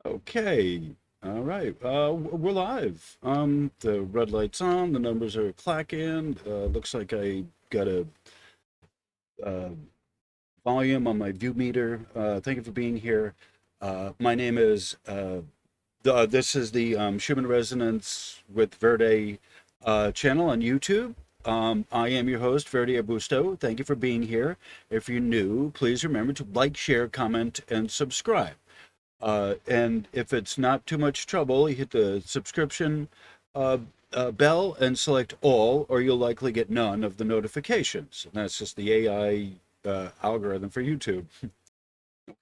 Okay. All right. We're live. The red light's on. The numbers are clacking. Looks like I got a uh, volume on my view meter. Thank you for being here. My name is. This is the Schumann Resonance with Verde channel on YouTube. I am your host, Verde Abusto. Thank you for being here. If you're new, please remember to like, share, comment, and subscribe. And if it's not too much trouble, you hit the subscription uh, bell and select all, or you'll likely get none of the notifications. And that's just the AI algorithm for YouTube.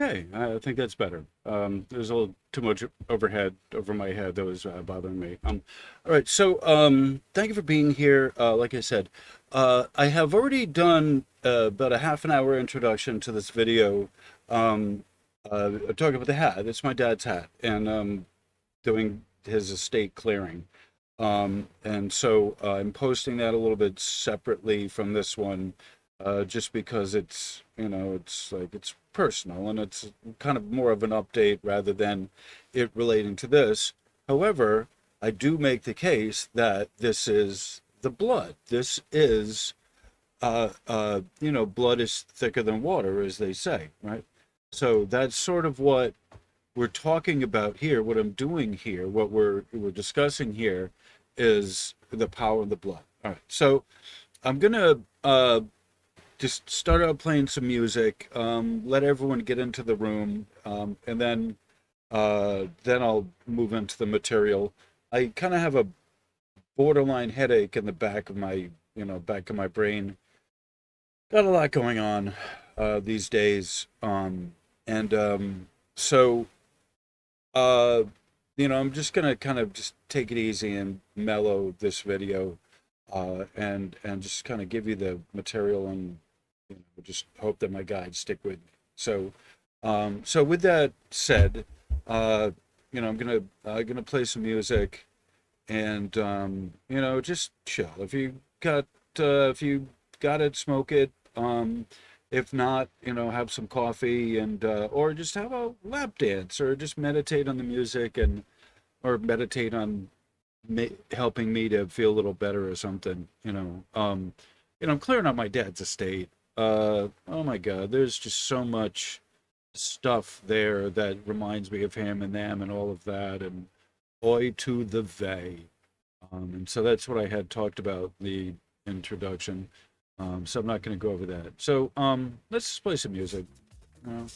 Okay, I think that's better. There's a little too much overhead over my head that was bothering me. All right, so thank you for being here. Like I said, I have already done about a half an hour introduction to this video. Talking about the hat. It's my dad's hat, and doing his estate clearing. And so I'm posting that a little bit separately from this one, just because it's, it's like it's personal and it's kind of more of an update rather than it relating to this. However, I do make the case that this is the blood. This is, blood is thicker than water, as they say, right? So that's sort of what we're talking about here. What I'm doing here, what we're discussing here, is the power of the blood. All right. So I'm gonna just start out playing some music, let everyone get into the room, and then I'll move into the material. I kind of have a borderline headache in the back of my brain. Got a lot going on these days, and so I'm just gonna kind of just take it easy and mellow this video, and just kind of give you the material and just hope that my guides stick with me. So with that said, I'm gonna play some music and just chill. If you got it, smoke it. If not, have some coffee and or just have a lap dance or just meditate on the music and or meditate on helping me to feel a little better or something. I'm clearing out my dad's estate. Oh my God, there's just so much stuff there that reminds me of him and them and all of that and oi to the vey. And so that's what I had talked about in the introduction. So I'm not going to go over that. So let's just play some music. Uh,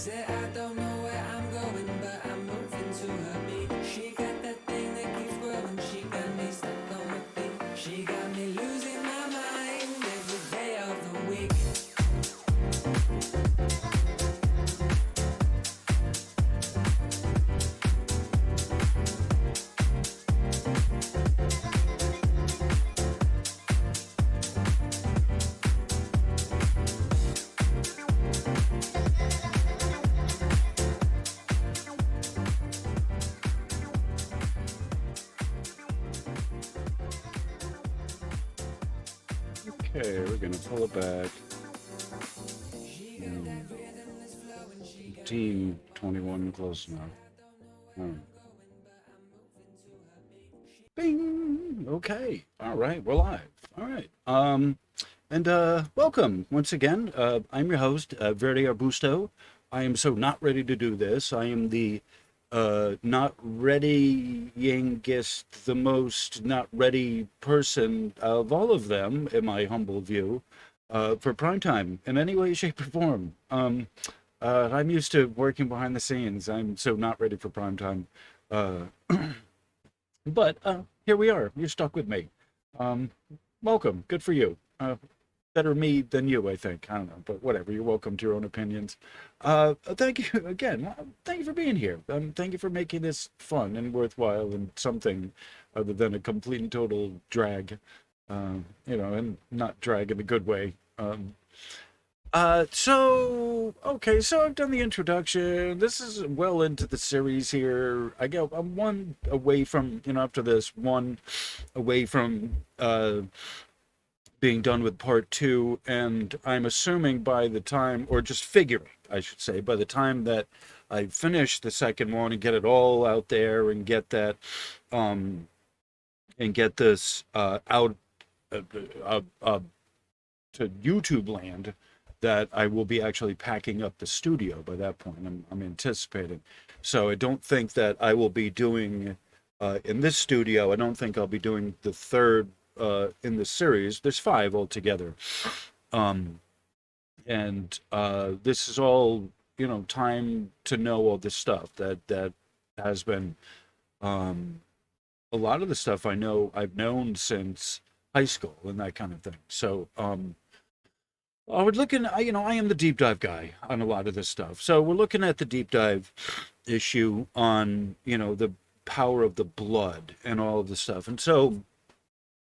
Said I don't know where I'm going, but I'm moving to her beat. She got that thing that keeps growing. She got me stuck on my feet. She got me losing my mind every day of the week. Okay, we're gonna pull it back. 18, 21, close enough. Oh. Bing. Okay. All right. We're live. All right. And welcome once again. I'm your host, Verde Arbusto. I am so not ready to do this. I am the not ready youngest, the most not ready person of all of them, in my humble view, for prime time in any way, shape, or form. I'm used to working behind the scenes. I'm so not ready for prime time. Uh, but here we are. You're stuck with me. Um, Welcome. Good for you. Better me than you, I think. I don't know, but whatever. You're welcome to your own opinions. Thank you again. Thank you for being here. Thank you for making this fun and worthwhile and something other than a complete and total drag. And not drag in a good way. Okay, so I've done the introduction. This is well into the series here. I'm one away from, after this, one away from being done with part two, and I'm assuming by the time, or just figuring, I should say, by the time that I finish the second one and get it all out there and get that, and get this out uh, uh, uh, to YouTube land, that I will be actually packing up the studio by that point. I'm anticipating. So I don't think that I will be doing in this studio. I don't think I'll be doing the third in the series. There's five altogether, um, and this is all time to know all this stuff that has been a lot of the stuff I know I've known since high school and that kind of thing. So I would looking, I am the deep dive guy on a lot of this stuff. So we're looking at the deep dive issue on, the power of the blood and all of the stuff. And so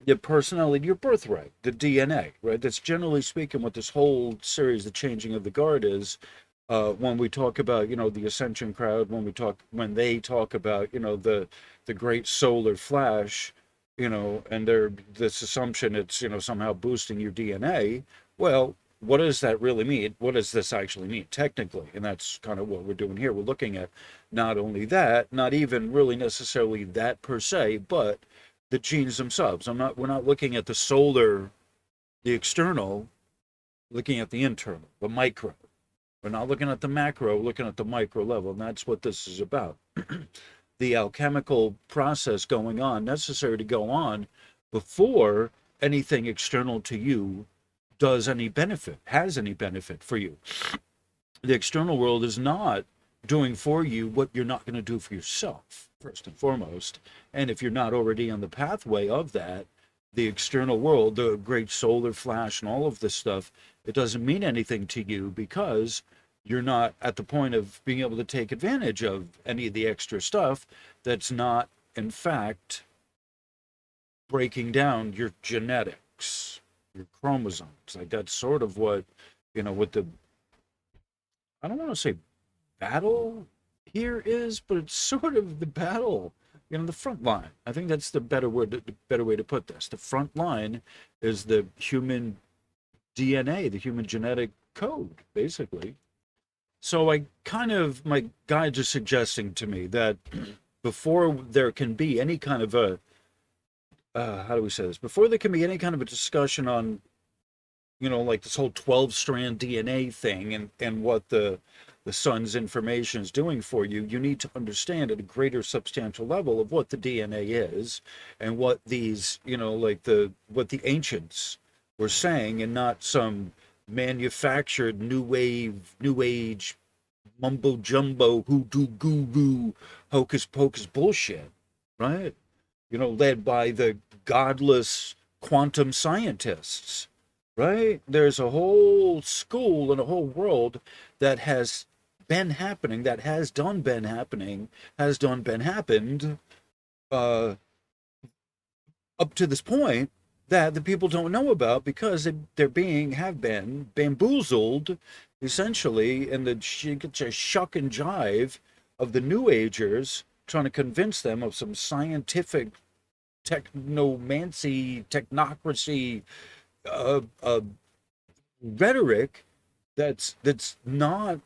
your personality, your birthright, the DNA, right? That's generally speaking what this whole series, The Changing of the Guard, is. When we talk about, the ascension crowd, when they talk about, the great solar flash, and this assumption it's, somehow boosting your DNA. Well, what does that really mean? What does this actually mean technically? And that's kind of what we're doing here. We're looking at not only that, not even really necessarily that per se, but the genes themselves. We're not looking at the solar, the external, looking at the internal, the micro. We're not looking at the macro, we're looking at the micro level, and that's what this is about. The alchemical process going on, necessary to go on before anything external to you has any benefit for you. The external world is not doing for you what you're not going to do for yourself, first and foremost. And if you're not already on the pathway of that, the external world, the great solar flash and all of this stuff, it doesn't mean anything to you because you're not at the point of being able to take advantage of any of the extra stuff that's not, in fact, breaking down your genetics, your chromosomes. Like that's sort of what, with the, I don't want to say battle here is, but it's sort of the battle, the front line. I think that's the better way to put this. The front line is the human DNA, the human genetic code, basically. So my guide is suggesting to me that before there can be any kind of a, how do we say this? Before there can be any kind of a discussion on, like this whole 12 strand DNA thing and what the sun's information is doing for you, you need to understand at a greater substantial level of what the DNA is and what these, what the ancients were saying, and not some manufactured new age mumbo jumbo, hoodoo guru, hocus pocus bullshit, right? Led by the godless quantum scientists, right? There's a whole school and a whole world that has been happening, that has done been happening, has done been happened, uh, up to this point, that the people don't know about because they're being have been bamboozled essentially in the shuck and jive of the new agers trying to convince them of some scientific technomancy technocracy uh, rhetoric that's not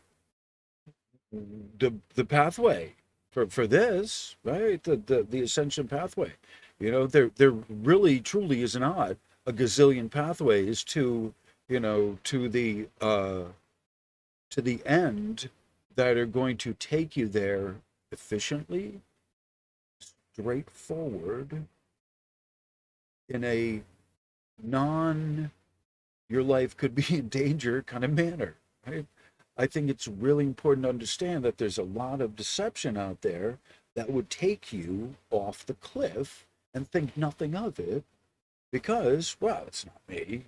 the pathway for this, right? The ascension pathway. There really truly is not a gazillion pathways to the end that are going to take you there efficiently, straightforward, in a non your life could be in danger kind of manner, right? I think it's really important to understand that there's a lot of deception out there that would take you off the cliff and think nothing of it because, well, it's not me.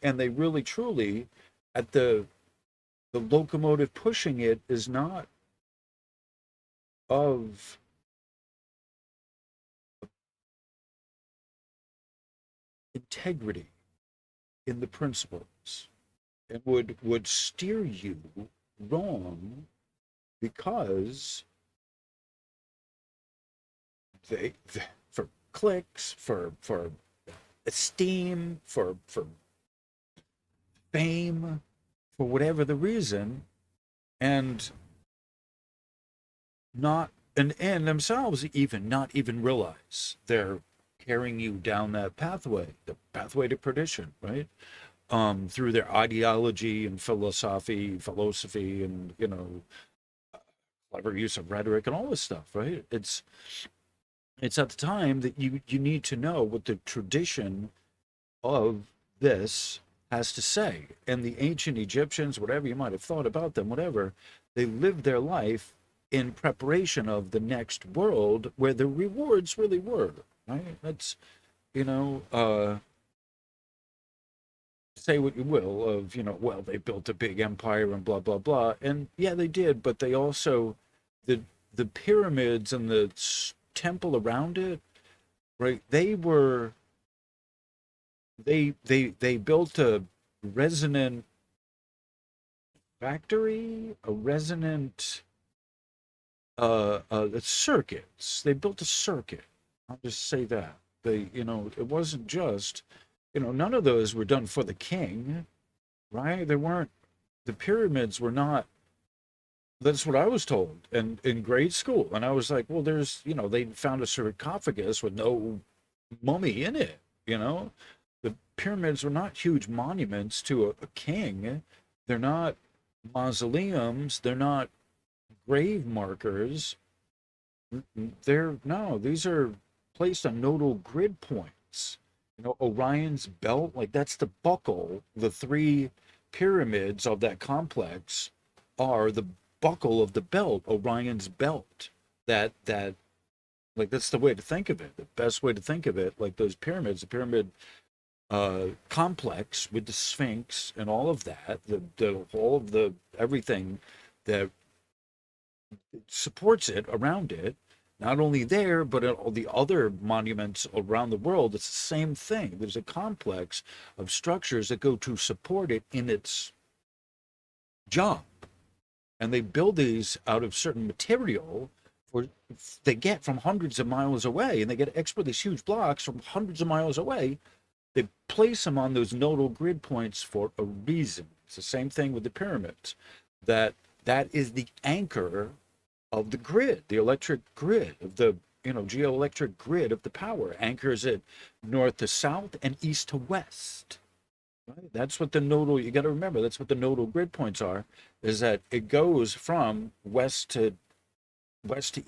And they really truly, at the locomotive pushing it is not of integrity in the principles and would steer you wrong because they for clicks, for esteem, for fame, for whatever the reason, and not and themselves even not even realize they're carrying you down that pathway, the pathway to perdition, right? Through their ideology and philosophy, and clever use of rhetoric and all this stuff, right? It's at the time that you need to know what the tradition of this has to say. And the ancient Egyptians, whatever you might have thought about them, whatever, they lived their life in preparation of the next world where the rewards really were, right? That's, you know, uh, say what you will of, well, they built a big empire and blah, blah, blah. And yeah, they did, but they also, the, the pyramids and the temple around it, right? They built a resonant factory, a resonant circuits. They built a circuit. I'll just say that. It wasn't just, none of those were done for the king, right? They weren't, the pyramids were not, that's what I was told and in grade school. And I was like, well, they found a sarcophagus with no mummy in it, you know? The pyramids were not huge monuments to a king. They're not mausoleums. They're not grave markers. They're no, these are placed on nodal grid points. Orion's belt, like that's the buckle. The three pyramids of that complex are the buckle of the belt, Orion's belt. That like that's the way to think of it. The best way to think of it, like those pyramids, the pyramid complex with the Sphinx and all of that, the all of the everything that supports it around it, not only there but all the other monuments around the world. It's the same thing. There's a complex of structures that go to support it in its job, and they build these out of certain material for they get from hundreds of miles away, and they get export these huge blocks from hundreds of miles away. They place them on those nodal grid points for a reason. It's the same thing with the pyramids. That is the anchor of the grid, the electric grid of the geoelectric grid of the power. Anchors it north to south and east to west. Right? That's what the nodal. You got to remember. That's what the nodal grid points are. Is that it goes from west to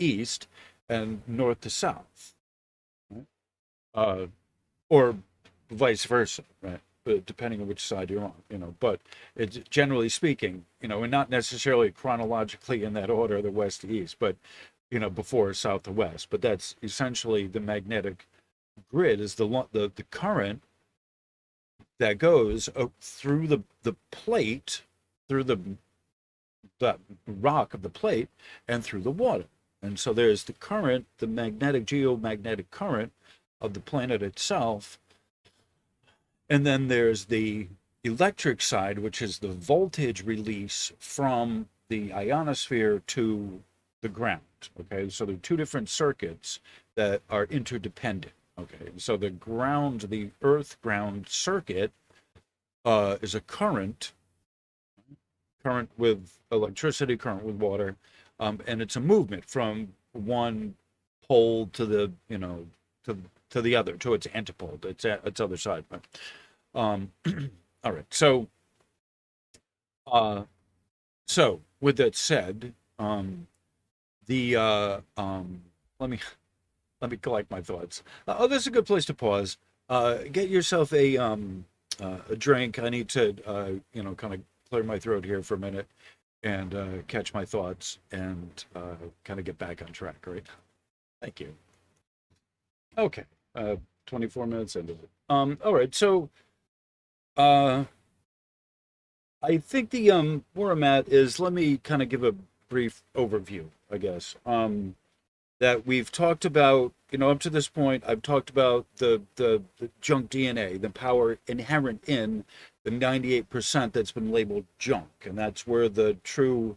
east and north to south, right? Or vice versa, right? depending on which side you're on. But it's generally speaking, and not necessarily chronologically in that order, the west to east, but before south to west. But that's essentially the magnetic grid is the current that goes through the plate, through the rock of the plate, and through the water. And so there's the current, the geomagnetic current of the planet itself. And then there's the electric side, which is the voltage release from the ionosphere to the ground. Okay, so there are two different circuits that are interdependent. Okay, so the earth ground circuit is a current with electricity, current with water, and it's a movement from one pole to the to the other, to its antipode, its other side. All right, so with that said, the let me collect my thoughts. This is a good place to pause. Get yourself a drink. I need to kind of clear my throat here for a minute and catch my thoughts and kind of get back on track. Right? Thank you. Okay. 24 minutes into it. All right. So, I think the where I'm at is, let me kind of give a brief overview, I guess. That we've talked about, up to this point, I've talked about the junk DNA, the power inherent in the 98% that's been labeled junk, and that's where the true,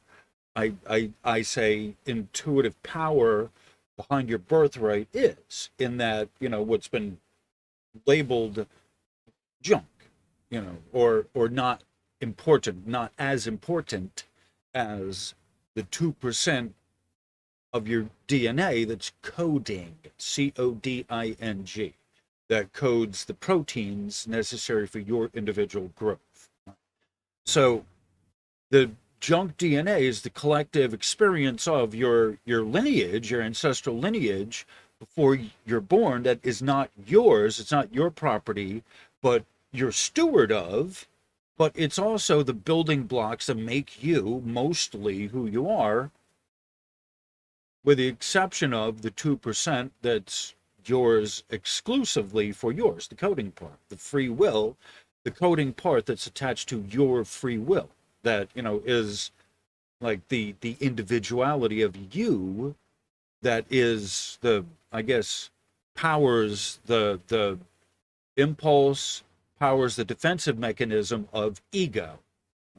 I say, intuitive power behind your birthright is, in that what's been labeled junk, or not important, not as important as the 2% of your DNA that's coding, coding, that codes the proteins necessary for your individual growth. So the junk DNA is the collective experience of your lineage, your ancestral lineage before you're born, that is not yours, it's not your property, but you're steward of. But it's also the building blocks that make you mostly who you are, with the exception of the 2% that's yours exclusively for yours, the coding part, the free will, the coding part that's attached to your free will, that is like the individuality of you, that is the, I guess, powers the impulse, powers the defensive mechanism of ego,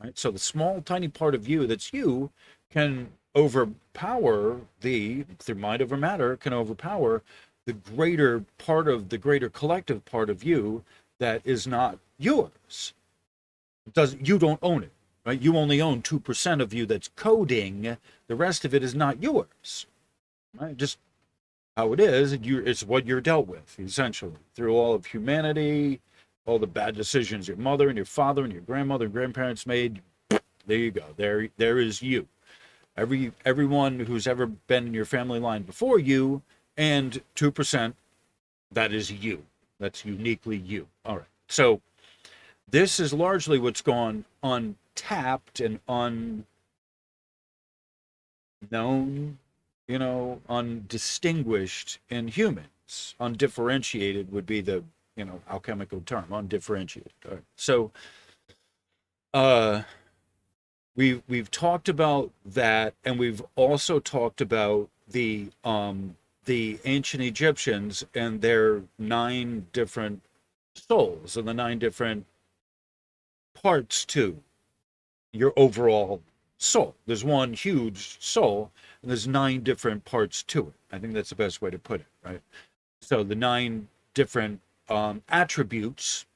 right? So the small tiny part of you that's you can overpower through mind over matter, can overpower the greater part of the greater collective part of you that is not yours. You don't own it, right? You only own 2% of you that's coding. The rest of it is not yours, right? Just how it is. It's what you're dealt with, essentially, through all of humanity, all the bad decisions your mother and your father and your grandmother and grandparents made. There you go. There is you. Everyone who's ever been in your family line before you, and 2%, that is you. That's uniquely you. All right. So this is largely what's gone untapped and unknown, undistinguished in humans. Undifferentiated would be the, alchemical term, undifferentiated. All right. So we've talked about that, and we've also talked about the ancient Egyptians and their 9 different souls, and the 9 different parts to your overall soul. There's one huge soul, and there's 9 different parts to it. I think that's the best way to put it, right? So the 9 different attributes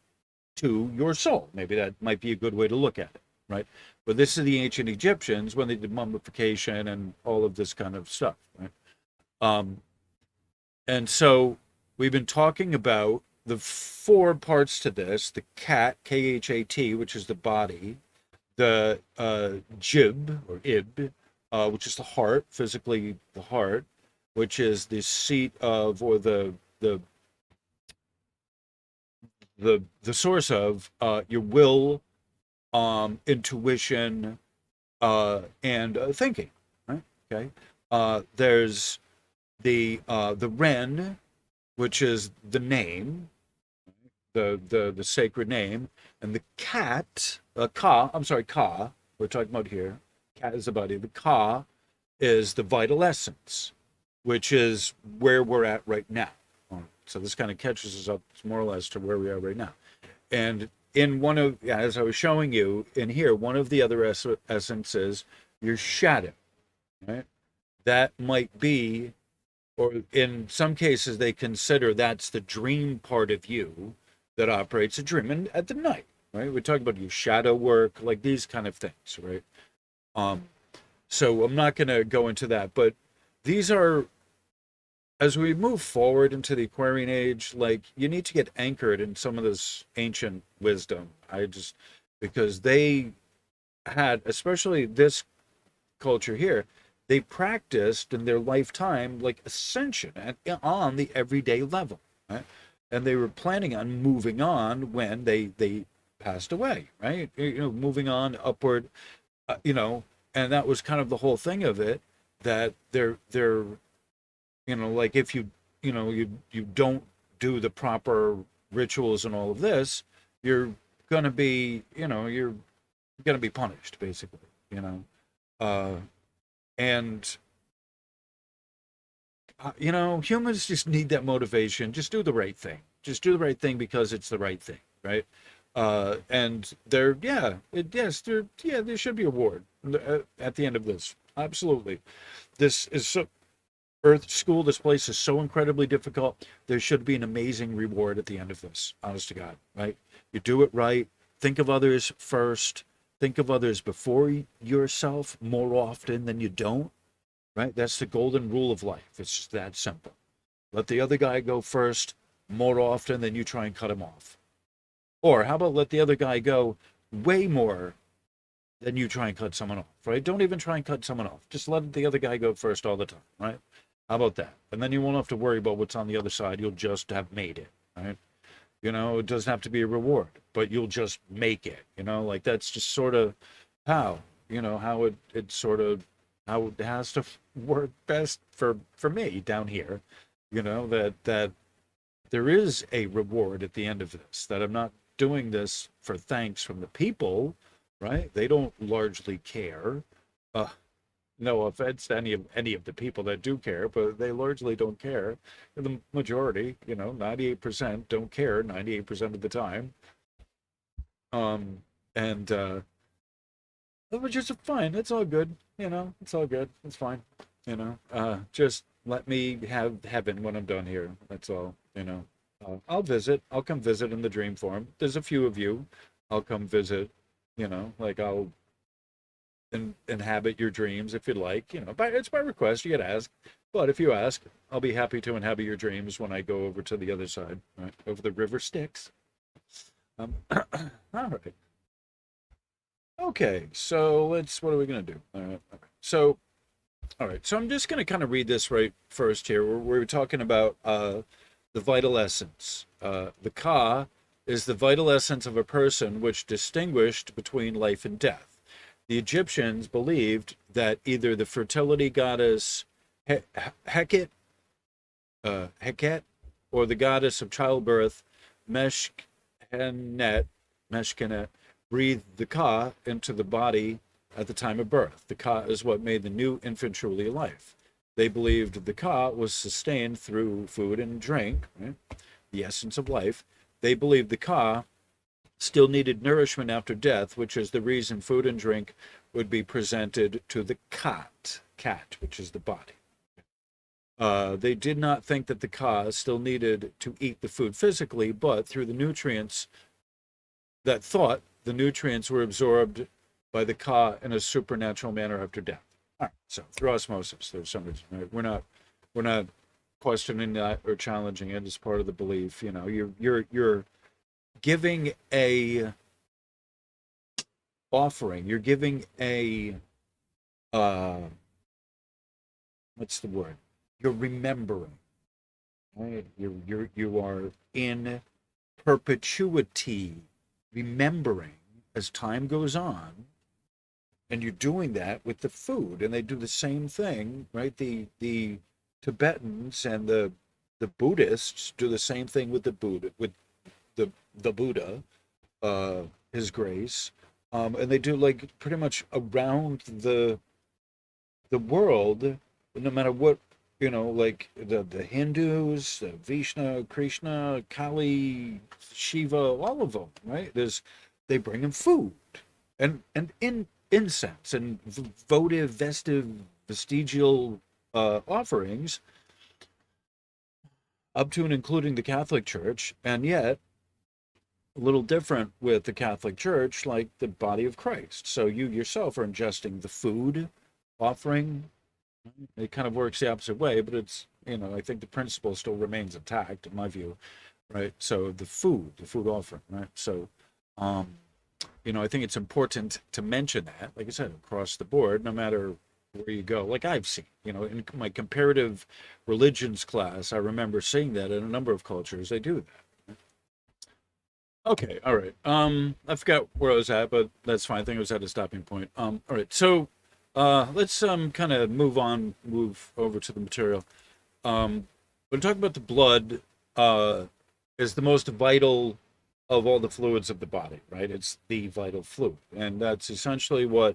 to your soul. Maybe that might be a good way to look at it, right? But this is the ancient Egyptians when they did mummification and all of this kind of stuff, right? And so we've been talking about the 4 parts to this: the cat, Khat, which is the body; the jib or ib, which is the heart, physically the heart, which is the seat of, or the the source of your will, intuition, and thinking, right? Okay. There's the Ren, which is the name, the sacred name, and the cat, Ka. I'm sorry, Ka. We're talking about here. Cat is the body. The Ka is the vital essence, which is where we're at right now. So this kind of catches us up more or less to where we are right now. And in one of, yeah, as I was showing you in here, one of the other essences, your shadow, right? That might be, or in some cases, they consider that's the dream part of you that operates a dream and at the night, right? We talk about your shadow work, like these kind of things, right? Um, so I'm not going to go into that, but these are, as we move forward into the Aquarian age, like you need to get anchored in some of this ancient wisdom. Because they had, especially this culture here, they practiced in their lifetime like ascension on the everyday level, right? And they were planning on moving on when they passed away, right? Moving on upward, you know, and that was kind of the whole thing of it, that they're like if you don't do the proper rituals and all of this, you're gonna be, you're gonna be punished, basically, you know. Uh, and humans just need that motivation. Just do the right thing. Just do the right thing because it's the right thing, right? And there, yeah, there should be a reward at the end of this. Absolutely. This is so Earth School. This place is so incredibly difficult. There should be an amazing reward at the end of this. Honest to God, right? You do it right. Think of others first. Think of others before yourself more often than you don't, right? That's the golden rule of life. It's just that simple. Let the other guy go first more often than you try and cut him off. Or how about let the other guy go way more than you try and cut someone off, right? Don't even try and cut someone off. Just let the other guy go first all the time, right? How about that? And then you won't have to worry about what's on the other side. You'll just have made it, right? It doesn't have to be a reward, but you'll just make it, like that's just sort of how, how it sort of, how it has to work best for me down here, that there is a reward at the end of this, that I'm not doing this for thanks from the people, right? They don't largely care. Uh, no offense to any of the people that do care, but they largely don't care. The majority, 98% don't care 98% of the time. Um, and which is fine. It's all good. It's all good. It's fine. Just let me have heaven when I'm done here. That's all. I'll visit. I'll come visit in the dream form. There's a few of you. I'll come visit. Like I'll inhabit your dreams if you'd like. It's by request. You get asked, but if you ask, I'll be happy to inhabit your dreams when I go over to the other side, right, over the river Styx. All right. Okay. So what are we gonna do? All right. Okay. So, all right. So I'm just gonna kind of read this right first here. We're talking about the vital essence. The Ka is the vital essence of a person, which distinguished between life and death. The Egyptians believed that either the fertility goddess Heket, Heket, or the goddess of childbirth Meshkenet, Meshkenet, breathed the Ka into the body at the time of birth. The Ka is what made the new infant truly alive. They believed the Ka was sustained through food and drink, right? The essence of life. They believed the Ka still needed nourishment after death, which is the reason food and drink would be presented to the cat, which is the body. They did not think that the Ka still needed to eat the food physically, but through the nutrients the nutrients were absorbed by the Ka in a supernatural manner after death. All right, so through osmosis, there's some reason, right? We're not questioning that or challenging it as part of the belief. You're giving a offering. You're giving a uh what's the word? You're remembering, right? You are in perpetuity, remembering as time goes on. And you're doing that with the food, and they do the same thing, right? The Tibetans and the Buddhists do the same thing with the Buddha, with the Buddha, uh, his grace, and they do like pretty much around the world, no matter what, like the Hindus, Vishnu, Krishna, Kali, Shiva, all of them, right? They bring them food and in incense and votive, vestigial offerings, up to and including the Catholic Church, and yet a little different with the Catholic Church, like the body of Christ. So you yourself are ingesting the food offering. It kind of works the opposite way, but it's, I think the principle still remains intact in my view, right? So the food offering, right? So, um, I think it's important to mention that, like I said, across the board, no matter where you go. Like I've seen, in my comparative religions class, I remember seeing that in a number of cultures, they do that. Okay, all right. I forgot where I was at, but that's fine. I think I was at a stopping point. All right. So, let's kind of move over to the material. When talking about the blood, uh, is the most vital of all the fluids of the body, right? It's the vital fluid, and that's essentially what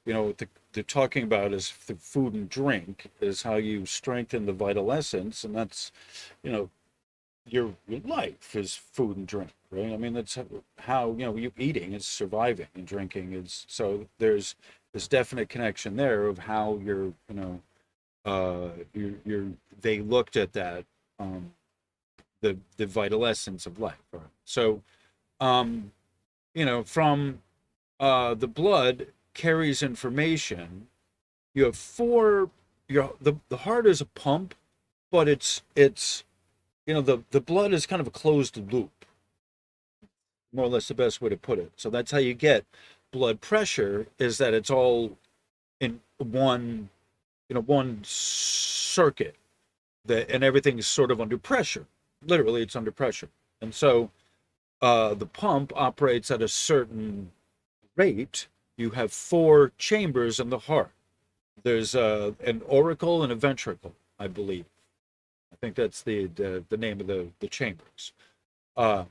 they're talking about is the food and drink is how you strengthen the vital essence, and that's you know your life is food and drink, right? I mean, that's how you eating is surviving, and drinking is, so there's this definite connection there of how you're they looked at that, um the vital essence of life, right? So, um from the blood carries information. You have four. The heart is a pump, but it's the blood is kind of a closed loop, more or less the best way to put it. So that's how you get blood pressure, is that it's all in one circuit, that and everything is sort of under pressure. Literally, it's under pressure, and so the pump operates at a certain rate. You have four chambers in the heart. There's an auricle and a ventricle, I believe. I think that's the name of the chambers. Uh,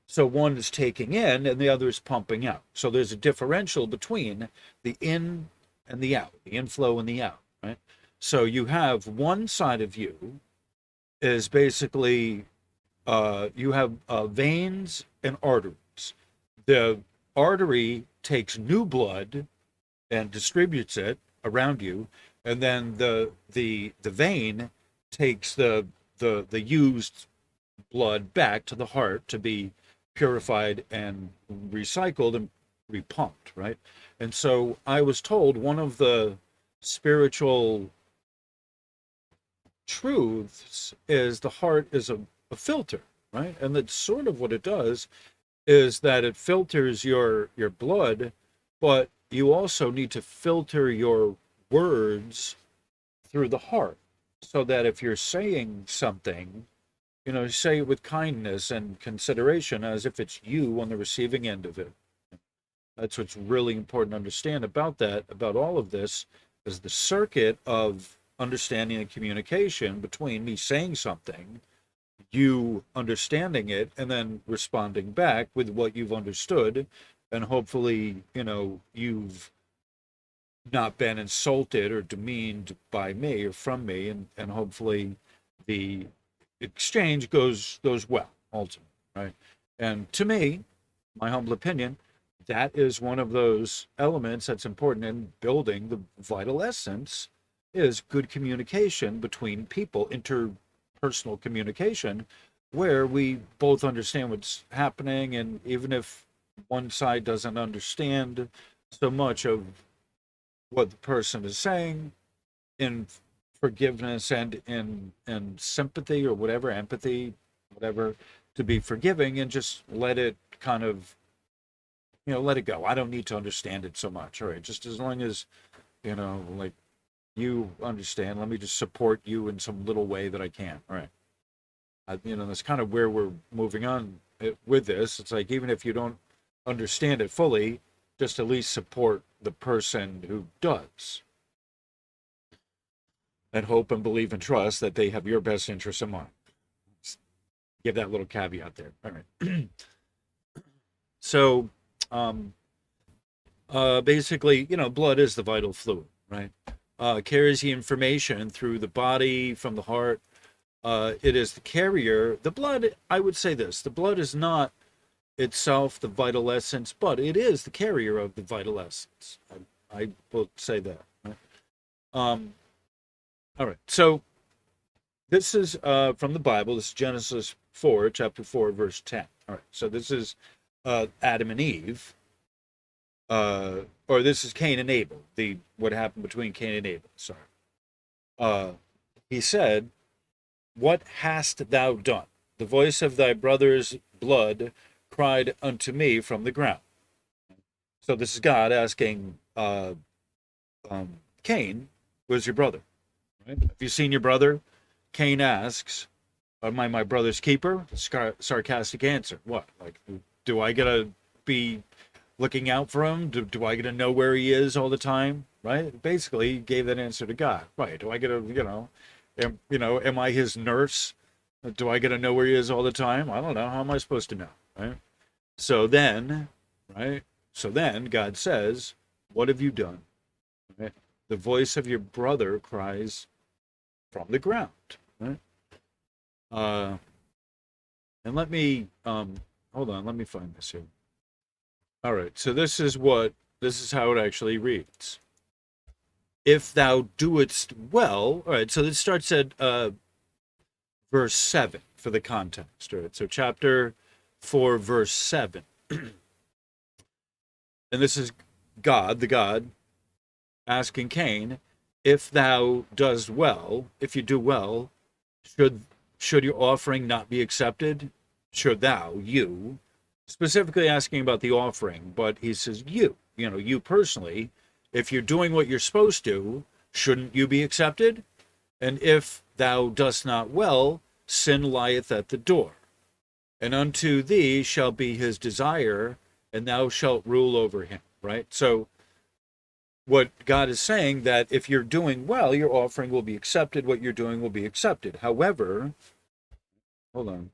so one is taking in and the other is pumping out. So there's a differential between the in and the out, the inflow and the out, right? So you have one side of you is basically you have veins and arteries. The artery takes new blood and distributes it around you, and then the vein takes the used blood back to the heart to be purified and recycled and repumped, right? And so I was told one of the spiritual truths is the heart is a filter, right? And that's sort of what it does, is that it filters your blood, but you also need to filter your words through the heart, so that if you're saying something, say it with kindness and consideration, as if it's you on the receiving end of it. That's what's really important to understand about that, about all of this, is the circuit of understanding and communication between me saying something, you understanding it, and then responding back with what you've understood. And hopefully, you've not been insulted or demeaned by me or from me, and hopefully the exchange goes well ultimately, right? And to me, my humble opinion, that is one of those elements that's important in building the vital essence, is good communication between people, interpersonal communication, where we both understand what's happening, and even if one side doesn't understand so much of what the person is saying, in forgiveness and in sympathy or whatever, empathy, whatever, to be forgiving and just let it kind of, let it go. I don't need to understand it so much. All right, just as long as, like, you understand, let me just support you in some little way that I can. All right. That's kind of where we're moving on with this. It's like, even if you don't understand it fully, just at least support the person who does, and hope and believe and trust that they have your best interests in mind. Just give that little caveat there. All right. So, basically, blood is the vital fluid, right? Carries the information through the body from the heart. It is the carrier. The blood, I would say this: the blood is not itself the vital essence, but it is the carrier of the vital essence. I will say that. Right? All right. So this is from the Bible. This is Genesis 4, chapter 4, verse 10. All right. So this is Adam and Eve. Or this is Cain and Abel. What happened between Cain and Abel. Sorry. He said, "What hast thou done? The voice of thy brother's blood cried unto me from the ground." So this is God asking Cain, "Where's your brother? Right? Have you seen your brother?" Cain asks, "Am I my brother's keeper?" Sarcastic answer. What? Like, do I gotta be looking out for him? Do I get to know where he is all the time? Right? Basically, he gave that answer to God. Right? Do I get to, am I his nurse? Do I get to know where he is all the time? I don't know. How am I supposed to know? Right? So then, right? So then God says, "What have you done?" Right? The voice of your brother cries from the ground. Right? And let me, hold on. Let me find this here. All right, so this is how it actually reads. If thou doest well, all right, so this starts at verse 7 for the context, all right? So chapter 4, verse 7. And this is God, the God, asking Cain, if thou does well, if you do well, should your offering not be accepted? Should you, specifically asking about the offering, but he says you personally, if you're doing what you're supposed to, shouldn't you be accepted? And if thou dost not well, sin lieth at the door, and unto thee shall be his desire, and thou shalt rule over him. Right? So what God is saying, that if you're doing well, your offering will be accepted, what you're doing will be accepted. However, hold on.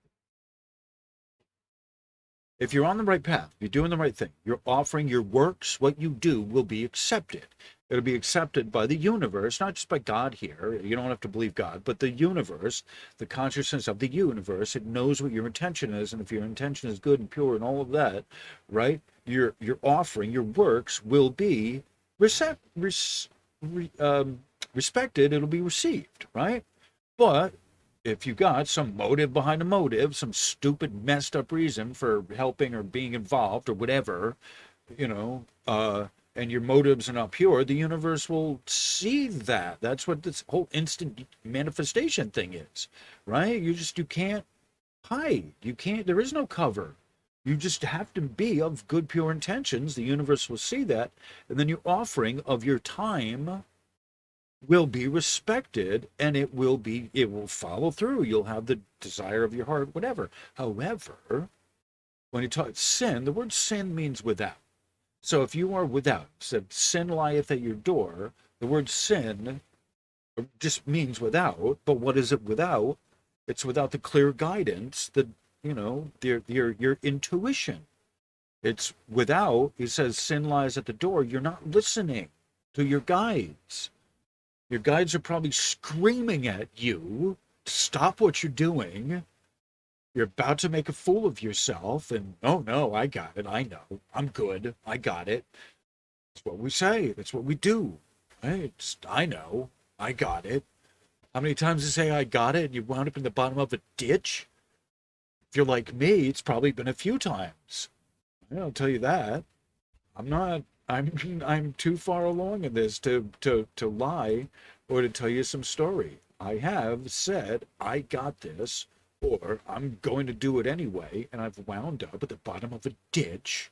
If you're on the right path, you're doing the right thing, you're offering your works, what you do will be accepted. It'll be accepted by the universe, not just by God here. You don't have to believe God, but the universe, the consciousness of the universe, it knows what your intention is. And if your intention is good and pure and all of that, right, your offering, your works will be respected. It'll be received, right? But if you got some motive behind a motive, some stupid, messed up reason for helping or being involved or whatever, and your motives are not pure, the universe will see that. That's what this whole instant manifestation thing is, right? You can't hide. There is no cover. You just have to be of good, pure intentions. The universe will see that. And then your offering of your time will be respected, and it will follow through. You'll have the desire of your heart, whatever. However, when you talk sin, the word sin means without. So if you are without, said sin lieth at your door, the word sin just means without. But what is it without? It's without the clear guidance, your intuition. It's without, he says, sin lies at the door. You're not listening to your guides. Your guides are probably screaming at you to stop what you're doing. You're about to make a fool of yourself, and oh no, I got it. I know. I'm good. I got it. That's what we say. That's what we do. Right? I know. I got it. How many times you say I got it and you wound up in the bottom of a ditch? If you're like me, it's probably been a few times. I'll tell you that. I'm too far along in this to lie or to tell you some story. I have said I got this, or I'm going to do it anyway, and I've wound up at the bottom of a ditch.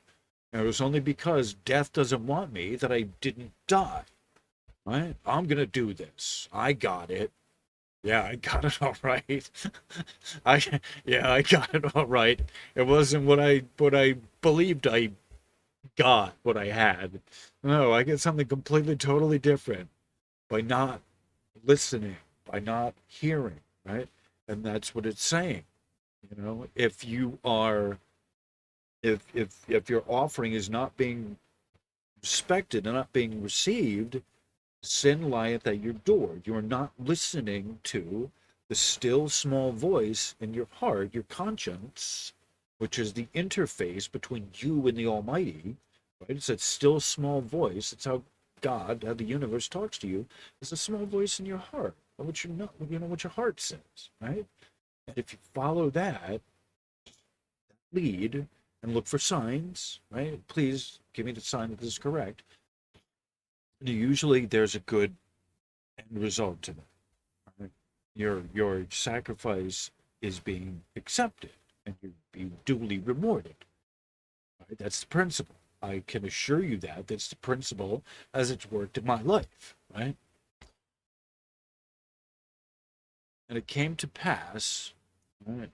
And it was only because death doesn't want me that I didn't die. Right? I'm gonna do this. I got it. Yeah, I got it all right. I yeah, I got it all right. It wasn't what I believed I got, what I had. No, I get something completely totally different by not listening, by not hearing, right? And that's what it's saying. If you are if your offering is not being respected and not being received, sin lieth at your door. You're not listening to the still small voice in your heart, your conscience, which is the interface between you and the Almighty. Right? It's that still small voice. It's how God, how the universe talks to you. It's a small voice in your heart, what you know, what your heart says, right? And if you follow that lead and look for signs, right? Please give me the sign that this is correct. And usually there's a good end result to that. Right? Your sacrifice is being accepted and you're being duly rewarded. Right? That's the principle. I can assure you that that's the principle as it's worked in my life, right? And it came to pass, right?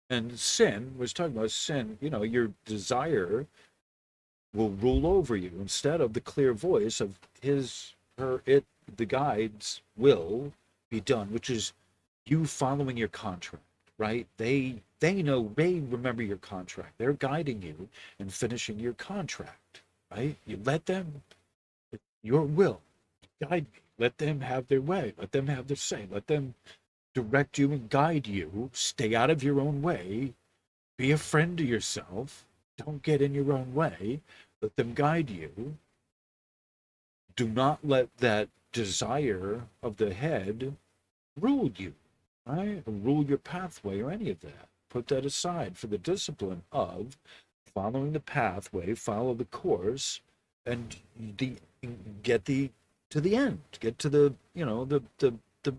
And sin was talking about sin, your desire will rule over you instead of the clear voice of his, her, it, the guide's will be done, which is you following your contract, right? They know, they remember your contract. They're guiding you and finishing your contract, right? You let them, your will, guide me. Let them have their way. Let them have their say. Let them direct you and guide you. Stay out of your own way. Be a friend to yourself. Don't get in your own way. Let them guide you. Do not let that desire of the head rule you, right? Or rule your pathway or any of that. Put that aside for the discipline of following the pathway, follow the course, and the get the to the end, get to the the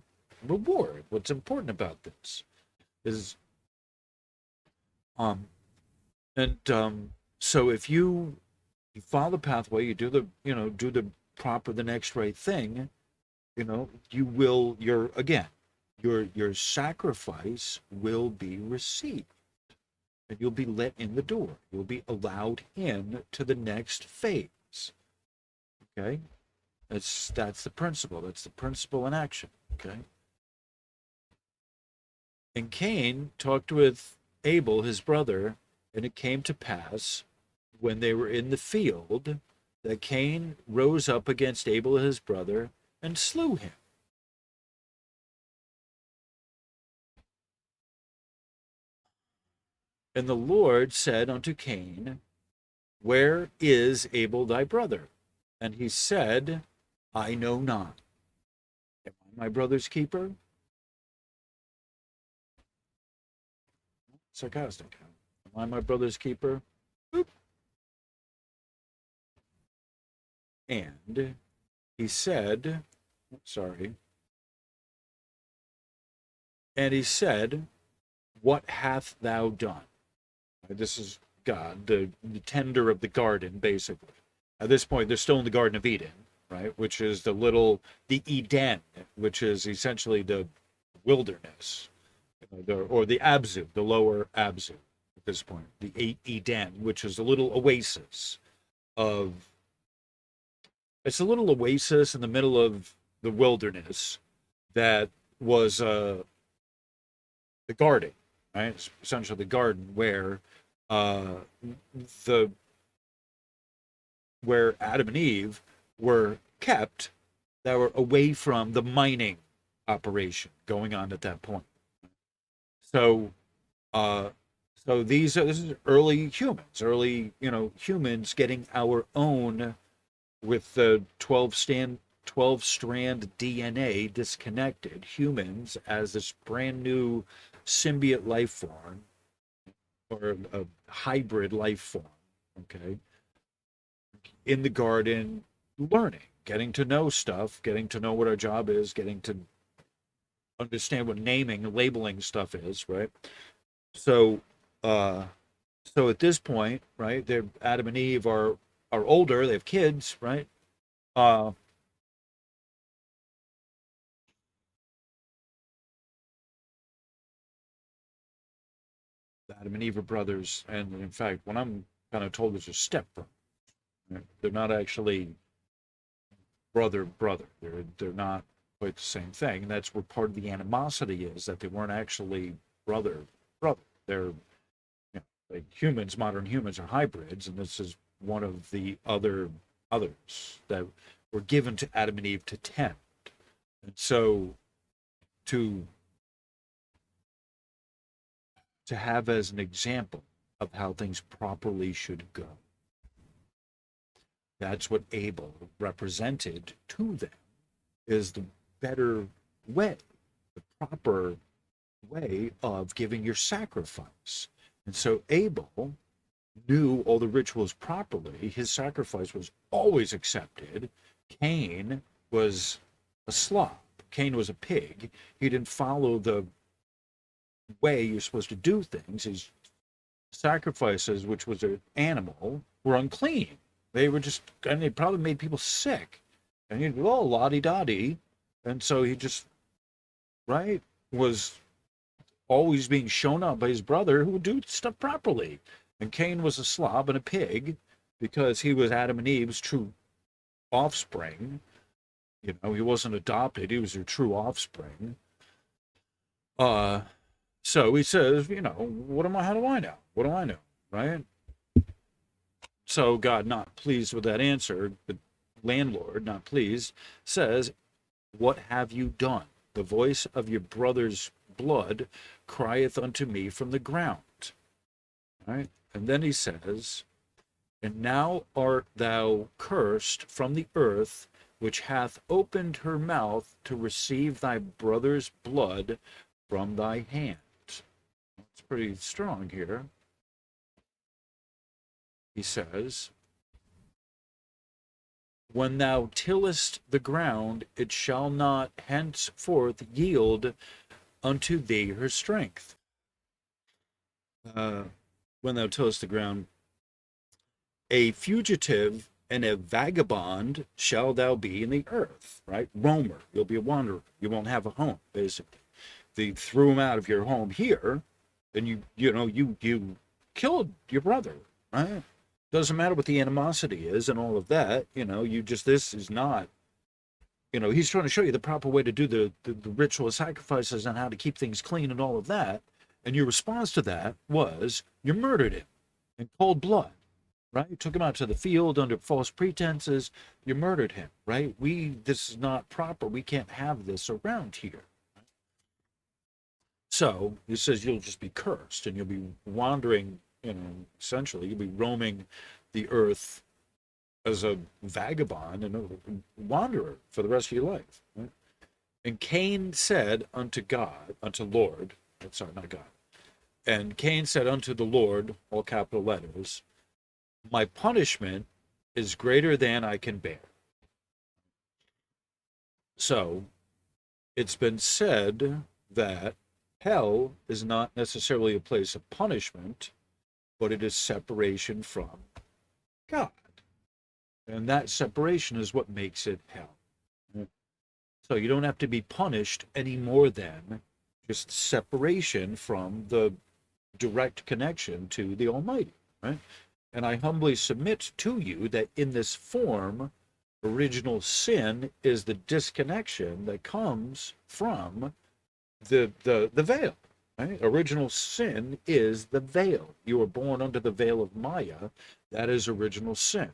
reward. What's important about this is um and so if you follow the pathway, you do the proper, the next right thing, you will your sacrifice will be received and you'll be let in the door. You'll be allowed in to the next phase. Okay? That's the principle. That's the principle in action. Okay? And Cain talked with Abel, his brother, and it came to pass when they were in the field that Cain rose up against Abel, his brother, and slew him. And the Lord said unto Cain, where is Abel thy brother? And he said, I know not. Am I my brother's keeper? Sarcastic. Am I my brother's keeper? Boop. And he said, sorry, and he said, what hath thou done? This is God, the tender of the garden, basically. At this point, they're still in the Garden of Eden, right? Which is the Eden, which is essentially the wilderness, or the Abzu, the lower Abzu at this point. The Eden, which is a little oasis of, it's a little oasis in the middle of the wilderness that was the garden, right? It's essentially the garden uh, the where Adam and Eve were kept, that were away from the mining operation going on at that point. So, uh, so this is early humans, humans getting our own with the 12 strand DNA disconnected humans as this brand new symbiote life form or a hybrid life form. Okay, in the garden, learning, getting to know stuff, getting to know what our job is, getting to understand what naming and labeling stuff is, right? So, uh, so at this point, right, they're Adam and Eve are older, they have kids, right? Uh, Adam and Eve are brothers, and in fact, when I'm kind of told there's a step brother, right? They're not actually brother. They're not quite the same thing, and that's where part of the animosity is, that they weren't actually brother. They're, like humans. Modern humans are hybrids, and this is one of the others that were given to Adam and Eve to tend. And so to have as an example of how things properly should go. That's what Abel represented to them, is the better way, the proper way of giving your sacrifice. And so Abel knew all the rituals properly. His sacrifice was always accepted. Cain was a slob. Cain was a pig. He didn't follow the way you're supposed to do things. His sacrifices, which was an animal, were unclean. They were just, and they probably made people sick. And you'd go, oh, lottie-dottie. And so he just, right, was always being shown up by his brother who would do stuff properly. And Cain was a slob and a pig because he was Adam and Eve's true offspring. You know, he wasn't adopted, he was their true offspring. So he says, you know, how do I know? What do I know? Right? So God, not pleased with that answer, the landlord, not pleased, says, what have you done? The voice of your brother's blood crieth unto me from the ground. Right? And then he says, and now art thou cursed from the earth, which hath opened her mouth to receive thy brother's blood from thy hand. It's pretty strong here. He says, when thou tillest the ground, it shall not henceforth yield unto thee her strength. When thou tillest the ground, a fugitive and a vagabond shall thou be in the earth, right? Roamer, you'll be a wanderer. You won't have a home, basically. They threw him out of your home here, and you killed your brother, right? Doesn't matter what the animosity is and all of that, this is not, he's trying to show you the proper way to do the ritual sacrifices and how to keep things clean and all of that. And your response to that was you murdered him in cold blood, right? You took him out to the field under false pretenses. You murdered him, right? This is not proper. We can't have this around here. So he says you'll just be cursed and you'll be wandering, essentially you'll be roaming the earth as a vagabond and a wanderer for the rest of your life. Right? And Cain said unto Lord, sorry, not God. And Cain said unto the Lord, all capital letters, my punishment is greater than I can bear. So it's been said that hell is not necessarily a place of punishment, but it is separation from God. And that separation is what makes it hell. So you don't have to be punished any more than just separation from the direct connection to the Almighty, right? And I humbly submit to you that in this form, original sin is the disconnection that comes from the veil, right? Original sin is the veil. You were born under the veil of Maya. That is original sin,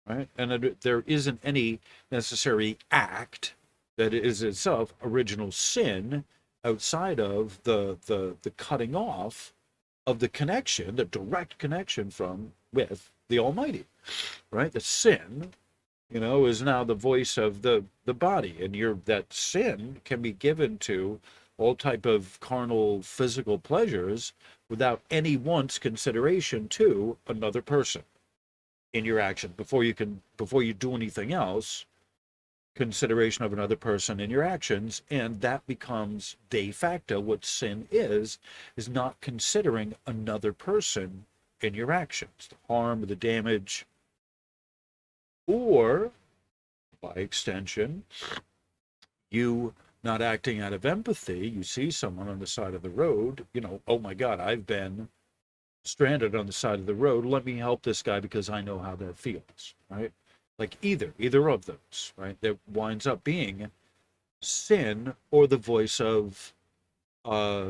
right? And there isn't any necessary act that is itself original sin outside of the cutting off of the connection, the direct connection with the Almighty, right? The sin, is now the voice of the body, and that sin can be given to all type of carnal physical pleasures without any once consideration to another person in your action. Before you do anything else, consideration of another person in your actions, and that becomes de facto what sin is not considering another person in your actions, the harm, the damage, or by extension, you not acting out of empathy. You see someone on the side of the road, oh my God, I've been stranded on the side of the road. Let me help this guy because I know how that feels, right? Like either of those, right? That winds up being sin or the voice of uh,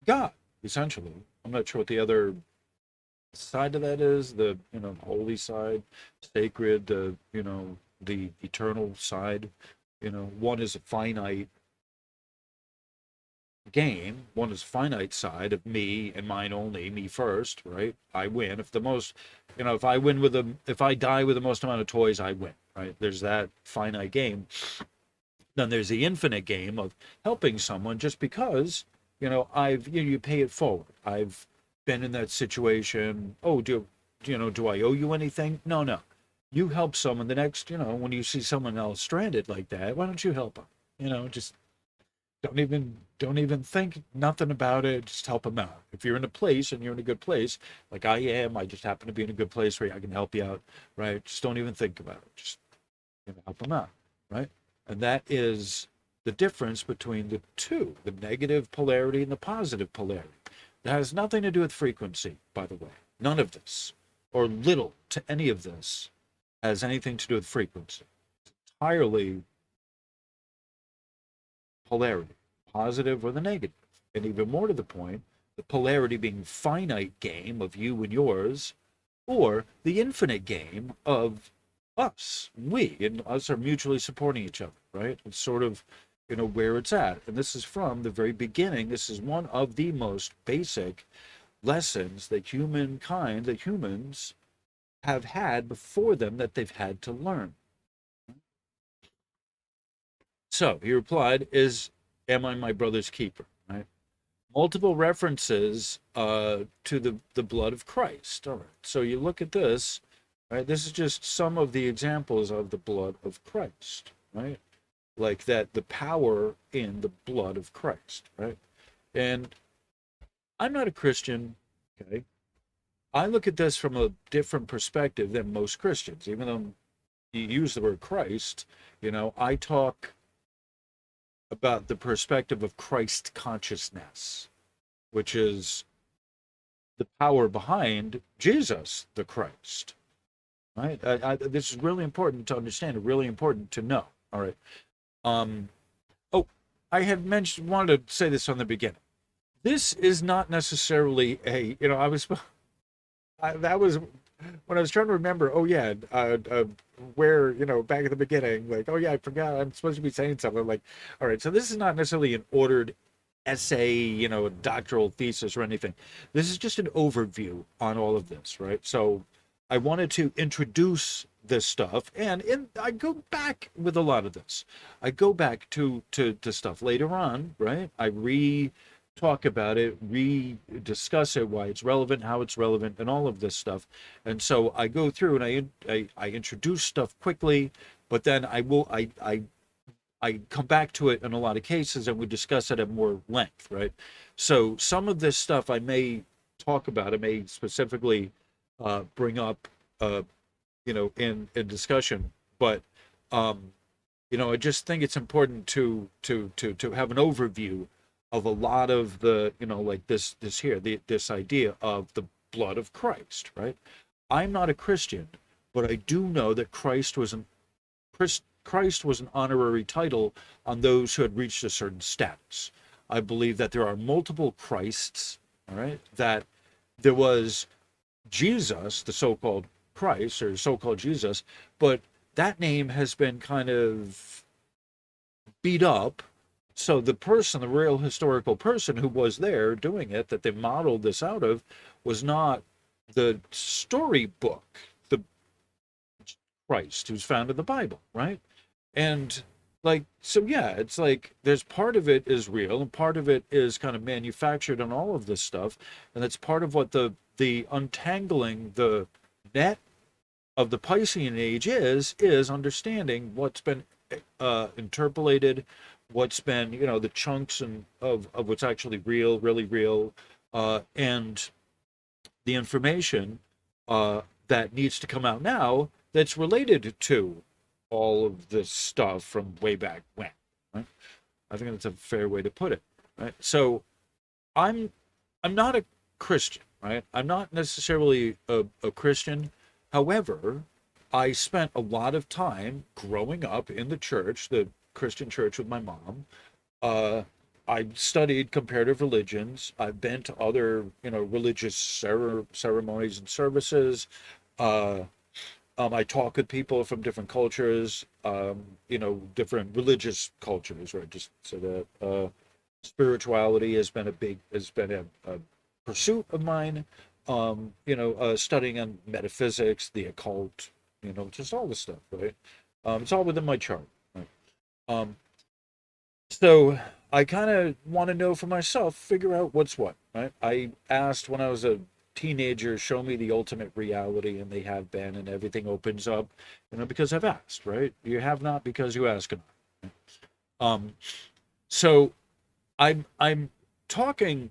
God, essentially. I'm not sure what the other side of that is, the, holy side, sacred, the eternal side. One is a finite game, one is finite side of me and mine only, me first, right? I win. If I die with the most amount of toys, I win, right? There's that finite game. Then there's the infinite game of helping someone just because, you pay it forward. I've been in that situation. Oh, do I owe you anything? No, no. You help someone the next, when you see someone else stranded like that, why don't you help them? Just don't even think nothing about it. Just help them out. If you're in a place and you're in a good place, like I am, I just happen to be in a good place where I can help you out, right? Just don't even think about it. Just help them out, right? And that is the difference between the two, the negative polarity and the positive polarity. That has nothing to do with frequency, by the way. None of this, or little to any of this, has anything to do with frequency. It's entirely polarity, positive or the negative. And even more to the point, the polarity being finite game of you and yours, or the infinite game of us. We and us are mutually supporting each other, right? It's sort of, where it's at. And this is from the very beginning. This is one of the most basic lessons that humans have had before them that they've had to learn. So he replied, am I my brother's keeper? Right? Multiple references to the blood of Christ. All right. So you look at this, right? This is just some of the examples of the blood of Christ, right? Like that, the power in the blood of Christ, right? And I'm not a Christian, okay? I look at this from a different perspective than most Christians, even though you use the word Christ, I talk about the perspective of Christ consciousness, which is the power behind Jesus, the Christ. Right? This is really important to understand, really important to know. All right. Oh, I had wanted to say this on the beginning. This is not necessarily that was when I was trying to remember. Oh yeah, where back at the beginning, like, oh yeah, I forgot I'm supposed to be saying something. Like, all right, so this is not necessarily an ordered essay, a doctoral thesis or anything. This is just an overview on all of this, right? So I wanted to introduce this stuff, and I go back with a lot of this. I go back to stuff later on, right? I talk about it, discuss it, why it's relevant, how it's relevant, and all of this stuff. And so I go through and I introduce stuff quickly, but then I come back to it in a lot of cases and we discuss it at more length, right? So some of this stuff I may talk about, I may specifically bring up, in discussion, but I just think it's important to have an overview of a lot of the, like this here, this idea of the blood of Christ, right? I'm not a Christian, but I do know that Christ was an honorary title on those who had reached a certain status. I believe that there are multiple Christs, all right? That there was Jesus, the so-called Christ or so-called Jesus, but that name has been kind of beat up. So the person, the real historical person who was there doing it, that they modeled this out of, was not the storybook, the Christ who's found in the Bible, right? And like, so yeah, it's like there's part of it is real and part of it is kind of manufactured and all of this stuff. And that's part of what the untangling the net of the Piscean age is understanding what's been interpolated, what's been, the chunks of what's actually real, really real, and the information that needs to come out now that's related to all of this stuff from way back when, right? I think that's a fair way to put it, right? So I'm not a Christian, right? I'm not necessarily a Christian. However, I spent a lot of time growing up in the church, the Christian church with my mom. Uh, I studied comparative religions. I've been to other, religious ceremonies and services. Uh, I talk with people from different cultures, different religious cultures, right? Just so that spirituality has been a pursuit of mine. Studying on metaphysics, the occult, just all this stuff, right? It's all within my chart, right? Um, so I kind of want to know for myself, figure out what's what, right? I asked when I was a teenager, show me the ultimate reality, and they have been, and everything opens up, because I've asked, right? You have not because you ask not. Um, so I'm talking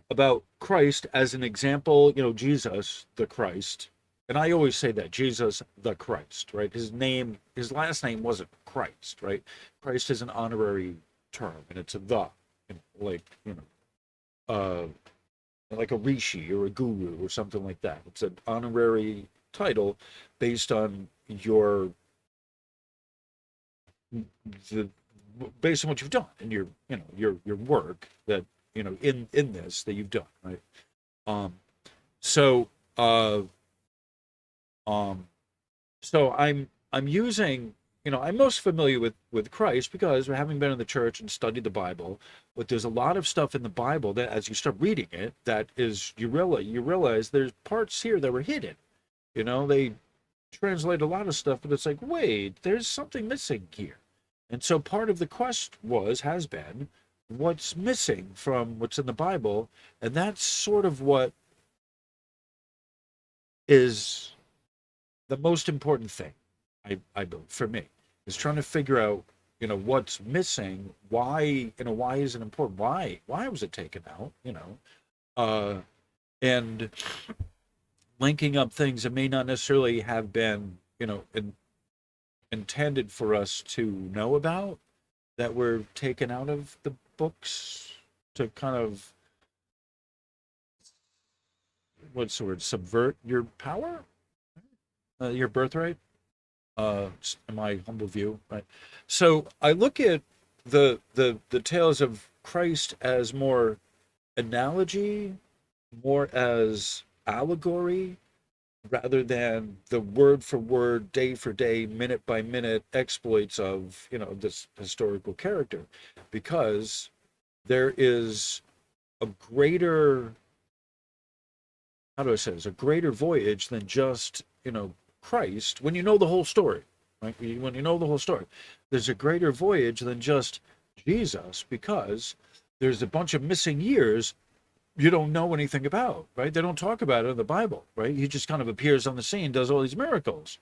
about Christ as an example, Jesus, the Christ. And I always say that Jesus, the Christ, right? His last name wasn't Christ, right? Christ is an honorary term, and it's a the, like, uh, like a rishi or a guru or something like that. It's an honorary title based on the based on what you've done and your work that in this that you've done, right? Um, so uh, um, so I'm using, I'm most familiar with Christ because having been in the church and studied the Bible, but there's a lot of stuff in the Bible that as you start reading it, that is you realize there's parts here that were hidden. They translate a lot of stuff, but it's like, wait, there's something missing here. And so part of the quest has been what's missing from what's in the Bible, and that's sort of what is the most important thing, I believe, for me, is trying to figure out, what's missing, why is it important, why was it taken out, uh, and linking up things that may not necessarily have been, intended for us to know about, that were taken out of the books to kind of, what's the word, subvert your power, your birthright, in my humble view, right? So I look at the tales of Christ as more analogy, more as allegory, rather than the word for word, day for day, minute by minute exploits of this historical character, because there is a greater, how do I say this, a greater voyage than just Christ, when you know the whole story, right? When you know the whole story, there's a greater voyage than just Jesus, because there's a bunch of missing years you don't know anything about, right? They don't talk about it in the Bible, right? He just kind of appears on the scene, does all these miracles,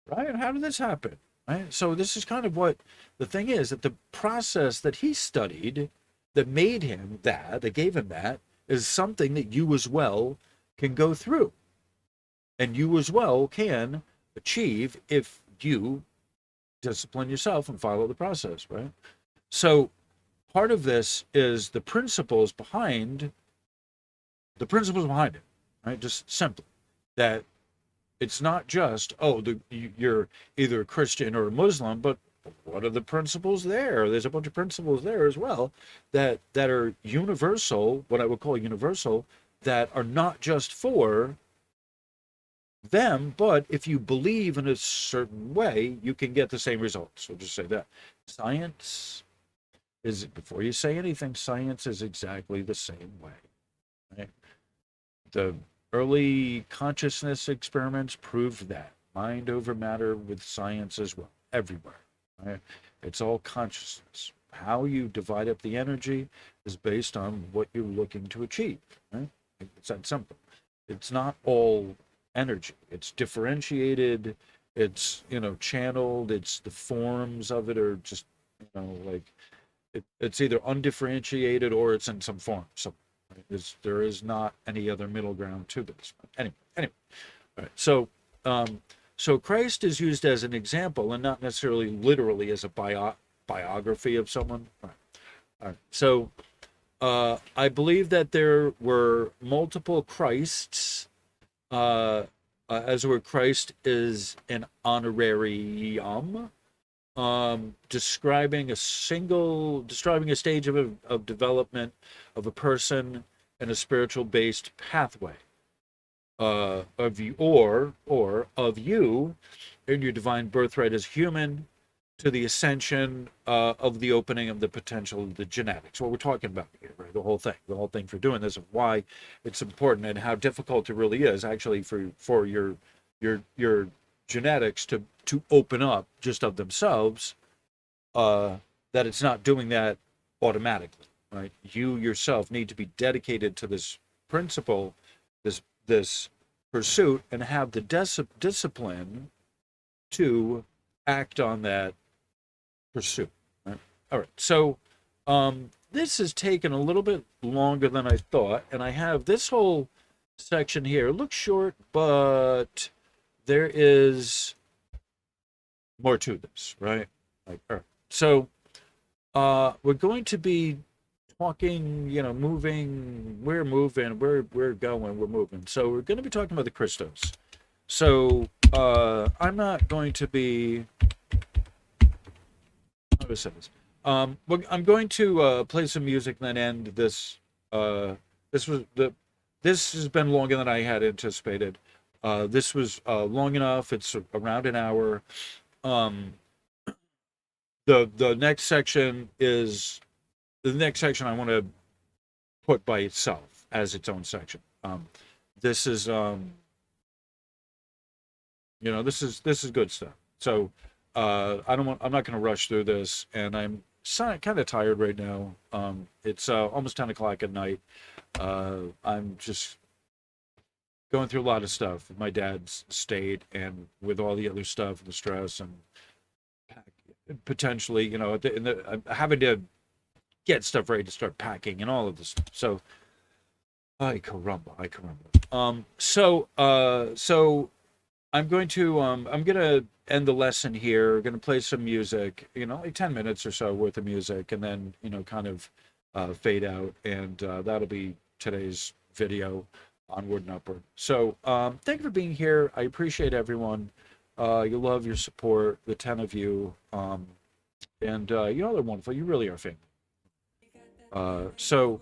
right? How did this happen, right? So this is kind of what the thing is, that the process that he studied that made him that gave him that, is something that you as well can go through, and you as well can achieve if you discipline yourself and follow the process, right? So part of this is the principles behind it, right? Just simply that it's not just, you're either a Christian or a Muslim, but what are the principles there? There's a bunch of principles there as well that are universal, what I would call universal, that are not just for them, but if you believe in a certain way, you can get the same results. We'll just say that. Science is, before you say anything, science is exactly the same way, right? The early consciousness experiments proved that. Mind over matter with science as well, everywhere, right? It's all consciousness. How you divide up the energy is based on what you're looking to achieve, right? It's that simple. It's not all energy. It's differentiated, it's, channeled, it's the forms of it are just, like, it's either undifferentiated or it's in some form. So there is not any other middle ground to this. Anyway, all right. So Christ is used as an example and not necessarily literally as a biography of someone. All right. So I believe that there were multiple Christs, as the word Christ is an honorarium, describing a stage of development of a person in a spiritual based pathway, of you, or of you in your divine birthright as human, to the ascension, of the opening of the potential of the genetics. What we're talking about here, right? The whole thing for doing this, and why it's important, and how difficult it really is actually for your genetics to open up just of themselves. That it's not doing that automatically, right? You yourself need to be dedicated to this principle, this pursuit, and have the discipline to act on that pursuit. Right? All right. So this has taken a little bit longer than I thought, and I have this whole section here. It looks short, but there is more to this, right? Like, all right. So we're going to be talking, moving. We're moving. We're going. We're moving. So we're going to be talking about the Christos. So I'm not going to be. How do I say this? I'm going to play some music and then end this. This has been longer than I had anticipated. This was long enough. It's around an hour. The next section is the next section I want to put by itself as its own section. This is this is good stuff. So I'm not going to rush through this, and I'm kind of tired right now. It's almost 10 o'clock at night. I'm just going through a lot of stuff. My dad's state, and with all the other stuff and the stress, and potentially, I'm having to get stuff ready to start packing and all of this stuff. So, ay caramba. So I'm going to end the lesson here. I'm going to play some music, like 10 minutes or so worth of music, and then, kind of fade out, and that'll be today's video, onward and upward. So thank you for being here. I appreciate everyone. Your love, your support, the 10 of you, and you all are wonderful. You really are family. So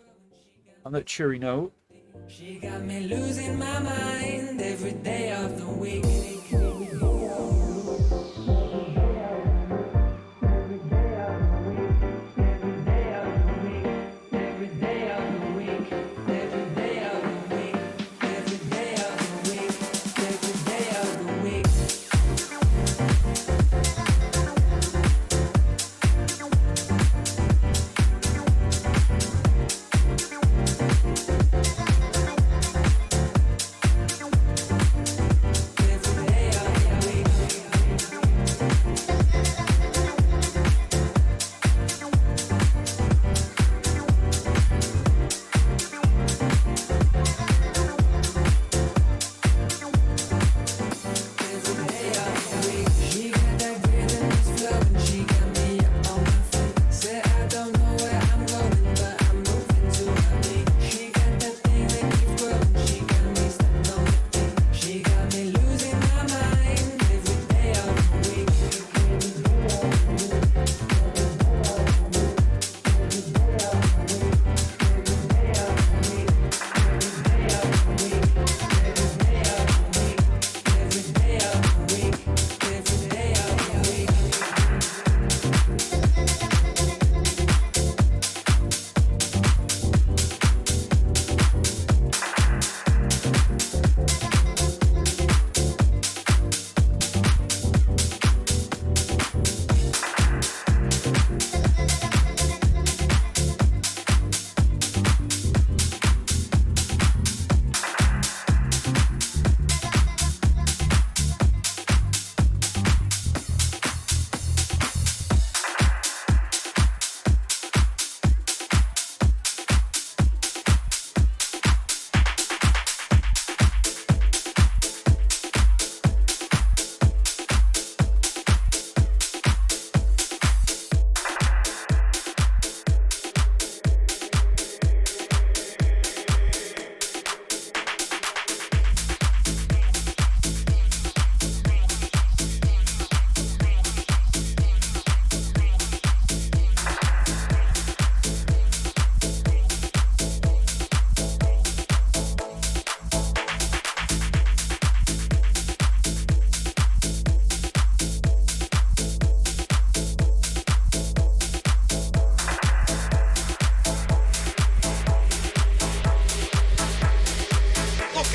on that cheery note, She got me losing my mind every day of the week.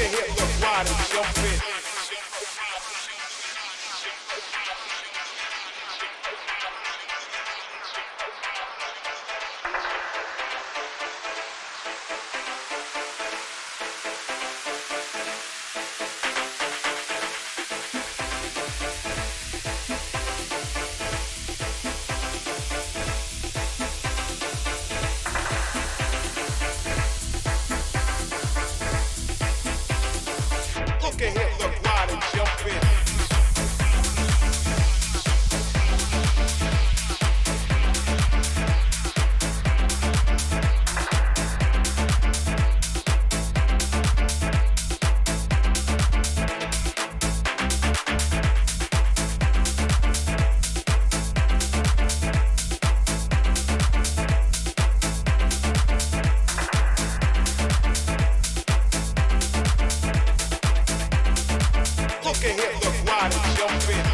ahead, look wide and jump in. Look ahead, look wide and jump in. Look ahead, look wide and jump in.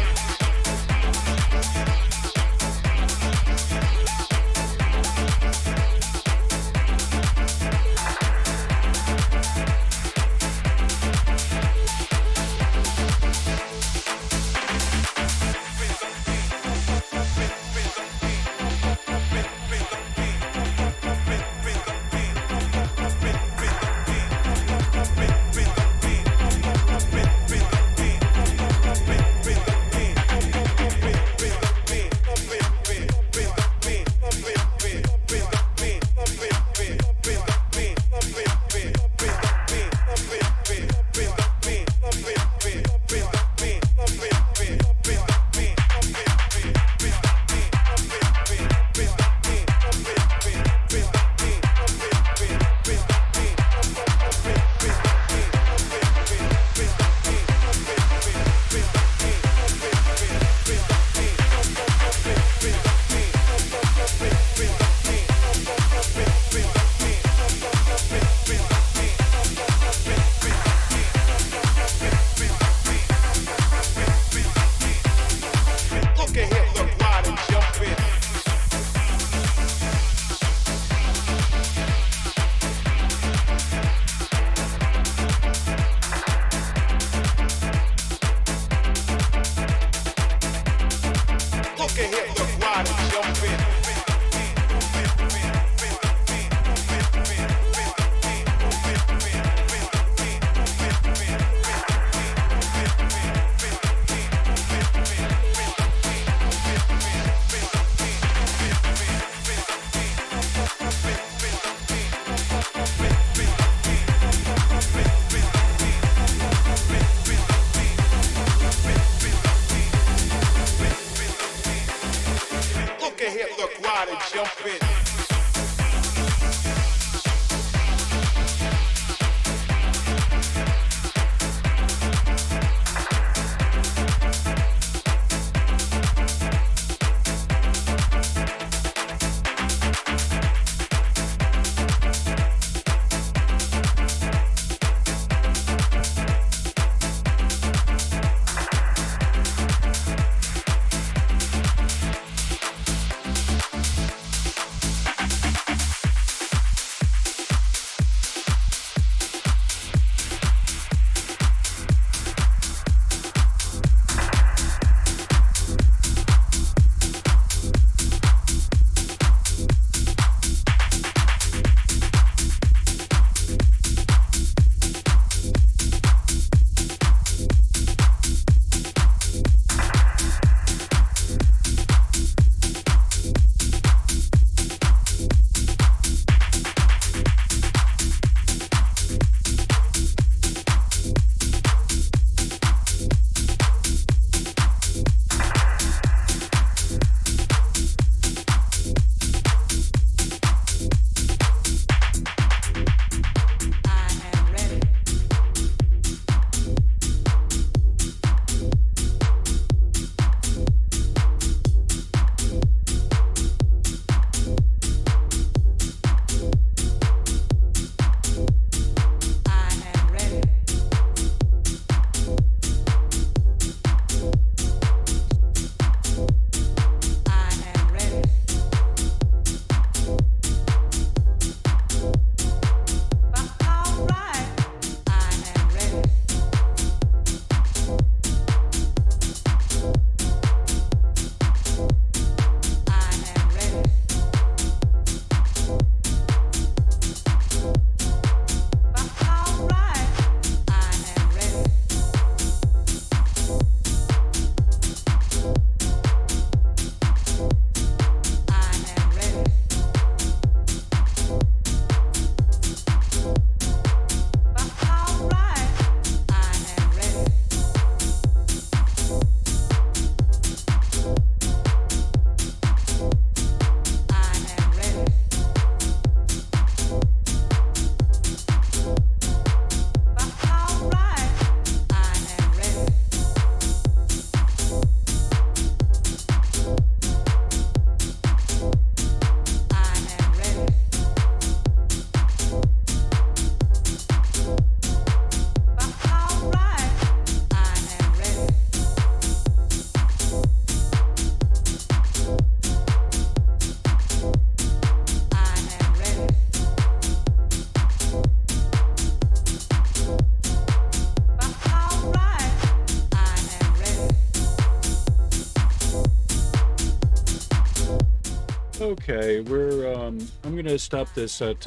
Okay, I'm gonna stop this at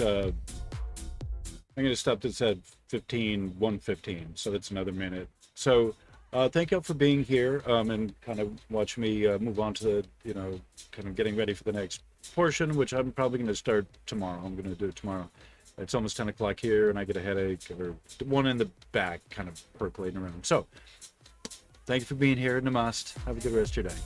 1:15, so that's another minute. So thank you for being here, and kind of watch me move on to the, kind of getting ready for the next portion, which I'm probably going to start tomorrow. I'm going to do it tomorrow. It's almost 10 o'clock here, and I get a headache, or one in the back kind of percolating around. So thank you for being here. Namaste. Have a good rest of your day.